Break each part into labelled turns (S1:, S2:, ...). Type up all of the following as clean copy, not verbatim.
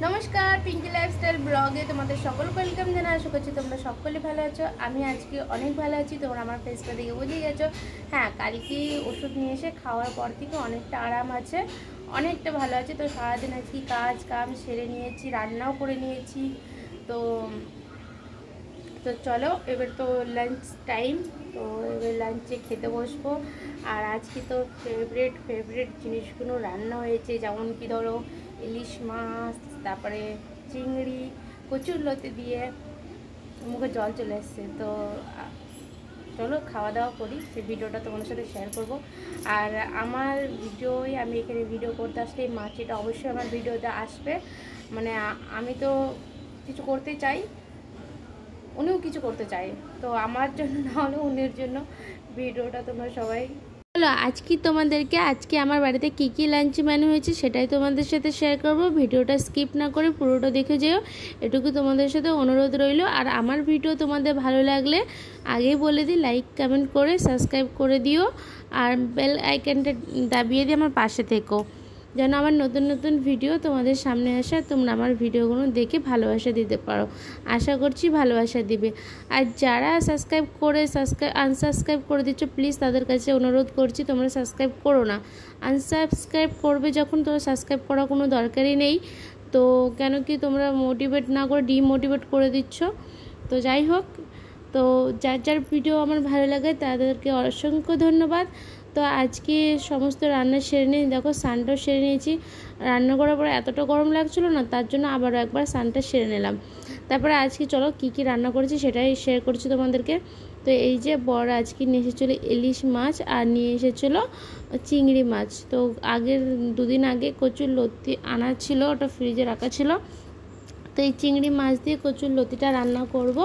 S1: नमस्कार पिंकी लाइफस्टाइल ब्लगे तुम्हारे सकल वेलकम जाना आशा करছি তোমরা সকলে ভালো আছো। আমি আজকে অনেক ভালো আছি। তোমরা আমার ফেসটা দেখে বুঝে গেছো। হ্যাঁ, কালকে ওষুধ নিয়ে এসে খাওয়ার পর থেকে অনেকটা আরাম আছে, অনেকটা ভালো আছে। তো সারাদিন আজকে কাজ কাম সেরে নিয়েছি, রান্নাও করে নিয়েছি। তো তো চলো এবার তো লাঞ্চ টাইম। তো এবার লাঞ্চে খেতে বসবো। আর আজকে তো ফেভারিট জিনিসগুলো রান্না হয়েছে, যেমন কি ধরো ইলিশ মাছ, তারপরে চিংড়ি, কচুরলতি দিয়ে মুখে জল চলে এসছে। তো চলো খাওয়া দাওয়া করি, সেই ভিডিওটা তোমাদের সাথে শেয়ার করব। আর আমার ভিডিওই আমি এখানে ভিডিও করতে আসলে এই মাছটা অবশ্যই আমার ভিডিওতে আসবে। মানে আমি তো কিছু করতে চাই, উনিও কিছু করতে চায়, তো আমার জন্য না হলেও উনির জন্য ভিডিওটা তোমরা সবাই হলো। আজকে আমার বাড়িতে কী কী লাঞ্চ মেনু হয়েছে সেটাই তোমাদের সাথে শেয়ার করব। ভিডিওটা স্কিপ না করে পুরোটা দেখে যেও, এটুকু তোমাদের সাথে অনুরোধ রইল। আর আমার ভিডিও তোমাদের ভালো লাগলে আগেই বলে দিই, লাইক কমেন্ট করে সাবস্ক্রাইব করে দিও, আর বেল আইকনটা দাবিয়ে দিয়ে আমার পাশে থেকো, যেন আমার নতুন নতুন ভিডিও তোমাদের সামনে আসে, তোমরা আমার ভিডিওগুলো দেখে ভালোবাসা দিতে পারো। আশা করছি ভালোবাসা দিবে। আর যারা আনসাবস্ক্রাইব করে দিচ্ছ, প্লিজ তাদের কাছে অনুরোধ করছি তোমরা সাবস্ক্রাইব করো না। আনসাবস্ক্রাইব করবে যখন, তোমরা সাবস্ক্রাইব করার কোনো দরকারই নেই। তো কেন কি তোমরা মোটিভেট না করে ডিমোটিভেট করে দিচ্ছ। তো যাই হোক, তো যার যার ভিডিও আমার ভালো লাগে তাদেরকে অসংখ্য ধন্যবাদ। তো আজকে সমস্ত রান্না সেরে নিয়ে দেখো, স্নানটাও সেরে নিয়েছি। রান্না করার পরে এতটা গরম লাগছিলো না, তার জন্য আবারও একবার স্নানটা সেরে নিলাম। তারপরে আজকে চলো কী কী রান্না করেছি সেটাই শেয়ার করছি তোমাদেরকে। তো এই যে বড় আজকে নিয়ে এসেছিলো ইলিশ মাছ, আর নিয়ে এসেছিলো চিংড়ি মাছ। তো আগের দুদিন আগে কচুরলতি আনা ছিল, ওটা ফ্রিজে রাখা ছিল। তো এই চিংড়ি মাছ দিয়ে কচুরলতিটা রান্না করব।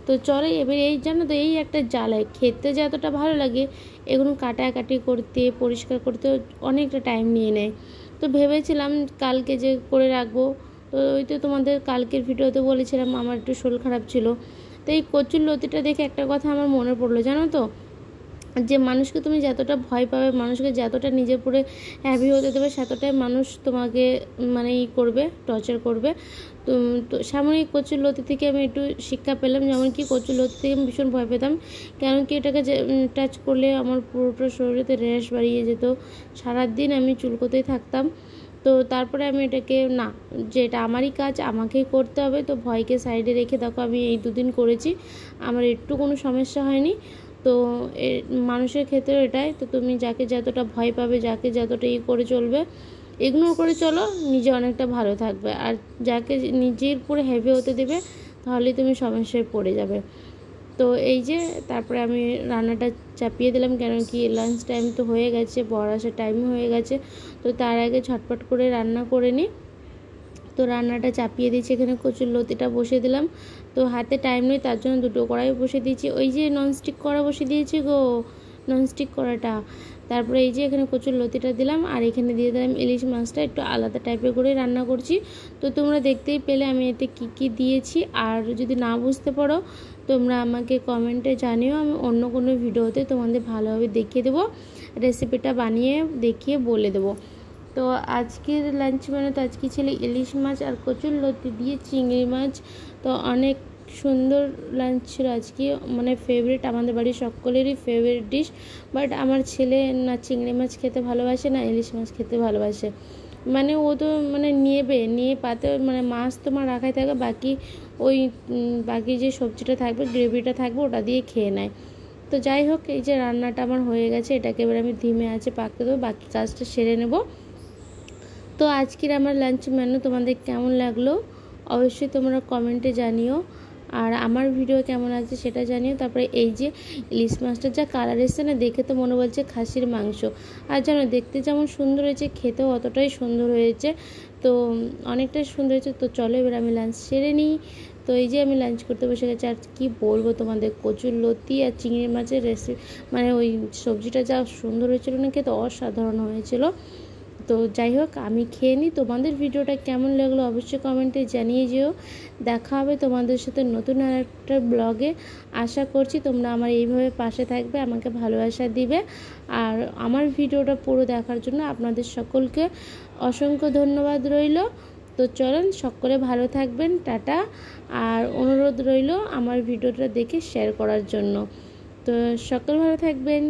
S1: তো চলো এবার এই জানো তো, এই একটা জ্বালায় খেতে যে এতটা ভালো লাগে, এগুলো কাটাকাটি করতে পরিষ্কার করতে অনেকটা টাইম নিয়ে নেয়। তো ভেবেছিলাম কালকে যে করে রাখবো। তো ওই তো তোমাদের কালকের ভিডিওতে বলেছিলাম আমার একটু শরীর খারাপ ছিল। তো এই কচুরলতিটা দেখে একটা কথা আমার মনে পড়লো, জানো তো, যে মানুষকে তুমি যতটা ভয় পাবে, মানুষকে যতটা নিজের উপরে হ্যাভি হতে দেবে, ততটাই মানুষ তোমাকে মানে করবে, টর্চার করবে। তো সাময়িক কচুরলতি থেকে আমি একটু শিক্ষা পেলাম। যেমন কি কচুরলতি থেকে আমি ভীষণ ভয় পেতাম, কারণ কি এটাকে টাচ করলে আমার পুরোটা শরীরেতে র্যাশ বাড়িয়ে যেত, সারাদিন আমি চুলকোতেই থাকতাম। তো তারপরে আমি এটাকে না, যে এটা আমারই কাজ, আমাকেই করতে হবে। তো ভয়কে সাইডে রেখে দেখো আমি এই দুদিন করেছি, আমার একটু কোনো সমস্যা হয়নি। তো মানুষের ক্ষেত্রে এটাই। তো তুমি যাকে যতটা ভয় পাবে, যাকে যতটা করে চলবে, ইগনোর করে চলো, নিজে অনেকটা ভালো থাকবে। আর যাকে নিজের উপরে হেভি হতে দেবে, তাহলে তুমি সমস্যায় পড়ে যাবে। তো এই যে তারপরে আমি রান্নাটা চাপিয়ে দিলাম, কেন কি লাঞ্চ টাইম তো হয়ে গেছে, বর আসার টাইমও হয়ে গেছে। তো তার আগে ঝটপট করে রান্না করে নিই। তো রান্নাটা চাপিয়ে দিয়েছি, এখানে কচুরলতিটা বসে দিলাম। তো হাতে টাইম নেই, তার জন্য দুটো কড়াই বসে দিয়েছি। ওই যে ননস্টিক কড়া বসে দিয়েছি গো, ননস্টিক কড়াটা। তারপরে এই যে এখানে কচুরলতিটা দিলাম, আর এখানে দিয়ে দিলাম ইলিশ মাছটা। একটু আলাদা টাইপের করে রান্না করছি। তো তোমরা দেখতেই পেলে আমি এতে কী কী দিয়েছি। আর যদি না বুঝতে পারো, তোমরা আমাকে কমেন্টে জানিও, আমি অন্য কোনো ভিডিওতে তোমাদের ভালোভাবে দেখিয়ে দেবো, রেসিপিটা বানিয়ে দেখিয়ে বলে দেবো। তো আজকের লাঞ্চ মেনু তো আজকে ছিল ইলিশ মাছ আর কচুরলতি দিয়ে চিংড়ি মাছ। তো অনেক সুন্দর লাঞ্চ ছিল আজকে, মানে ফেভারিট, আমাদের বাড়ির সকলেরই ফেভারিট ডিশ। বাট আমার ছেলে না চিংড়ি মাছ খেতে ভালোবাসে, না ইলিশ মাছ খেতে ভালোবাসে। মানে ও তো মানে নিয়ে পাতে, মানে মাছ তোমার রাখাই থাকে, বাকি যে সবজিটা থাকবে, গ্রেভিটা থাকবে, ওটা দিয়ে খেয়ে নেয়। তো যাই হোক, এই যে রান্নাটা আমার হয়ে গেছে, এটাকে এবার আমি ধিমে আঁচে পাকতে দেবো, বাকি কাজটা সেরে নেব। তো আজকের আমার লাঞ্চ মেনু তোমাদের কেমন লাগলো অবশ্যই তোমরা কমেন্টে জানিও, আর আমার ভিডিও কেমন আছে সেটা জানিও। তারপরে এই যে ইলিশ মাছটার যা কালার এসছে না, দেখে তো মনে বলছে খাসির মাংস। আর জানো, দেখতে যেমন সুন্দর হয়েছে, খেতেও অতটাই সুন্দর হয়েছে। তো অনেকটাই সুন্দর হয়েছে। তো চলো এবার আমি লাঞ্চ সেরে নিই। তো এই যে আমি লাঞ্চ করতে বসে গেছি। আর কি বলবো তোমাদের, কচুরলতি আর চিংড়ি মাছের রেসিপি, মানে ওই সবজিটা যা সুন্দর হয়েছিল না, খেতে অসাধারণ হয়েছিল। তো যাই হোক, আমি খেয়ে নিই। তোমাদের ভিডিওটা কেমন লাগলো অবশ্যই কমেন্টে জানিয়ে যেও। দেখা হবে তোমাদের সাথে নতুন আর একটা ব্লগে। আশা করছি তোমরা আমার এইভাবে পাশে থাকবে, আমাকে ভালোবাসা দিবে। আর আমার ভিডিওটা পুরো দেখার জন্য আপনাদের সকলকে অসংখ্য ধন্যবাদ রইল। তো তো চলেন সকলে ভালো থাকবেন, টাটা। আর অনুরোধ রইল আমার ভিডিওটা দেখে শেয়ার করার জন্য। তো সকলে ভালো থাকবেন।